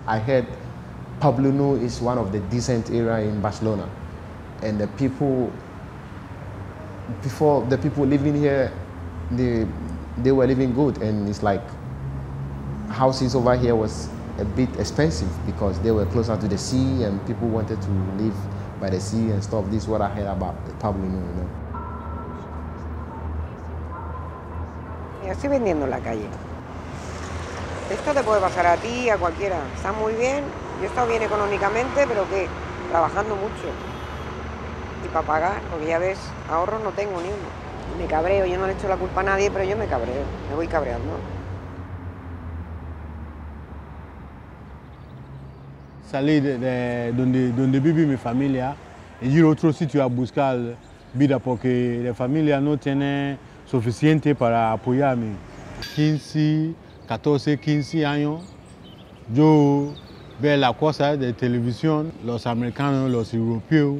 I heard Pablo Nou is one of the decent area in Barcelona, and the people, before the people living here, they were living good, and it's like houses over here was a bit expensive because they were closer to the sea and people wanted to live by the sea and stuff. This is what I heard about Pablo Nou, you know. Yo estoy vendiendo en la calle. Esto te puede pasar a ti, a cualquiera. Está muy bien, yo he estado bien económicamente, pero ¿qué? Trabajando mucho. Y para pagar, porque ya ves, ahorros no tengo ni uno. Me cabreo, yo no le echo la culpa a nadie, pero yo me cabreo, me voy cabreando. Salí de donde vive mi familia y ir a otro sitio a buscar vida porque la familia no tiene suficiente para apoyarme. 14, 15 años, yo veo las cosas de televisión, los americanos, los europeos,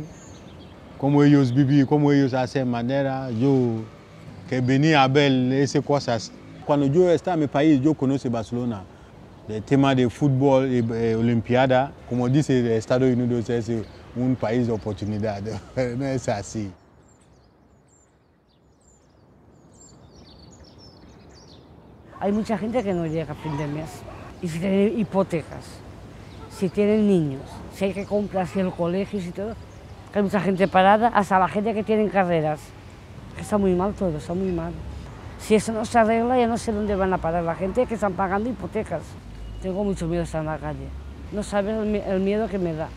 cómo ellos viven, cómo ellos hacen madera. Yo que venía a ver esas cosas. Cuando yo estaba en mi país, yo conocí Barcelona. El tema de fútbol y olimpiada, como dice Estados Unidos, es un país de oportunidad. No es así. Hay mucha gente que no llega a fin de mes. Y si tienen hipotecas, si tienen niños, si hay que comprarse el colegio y todo, hay mucha gente parada, hasta la gente que tiene carreras. Está muy mal todo, está muy mal. Si eso no se arregla, ya no sé dónde van a parar la gente que están pagando hipotecas. Tengo mucho miedo de estar en la calle. No sabes el miedo que me da.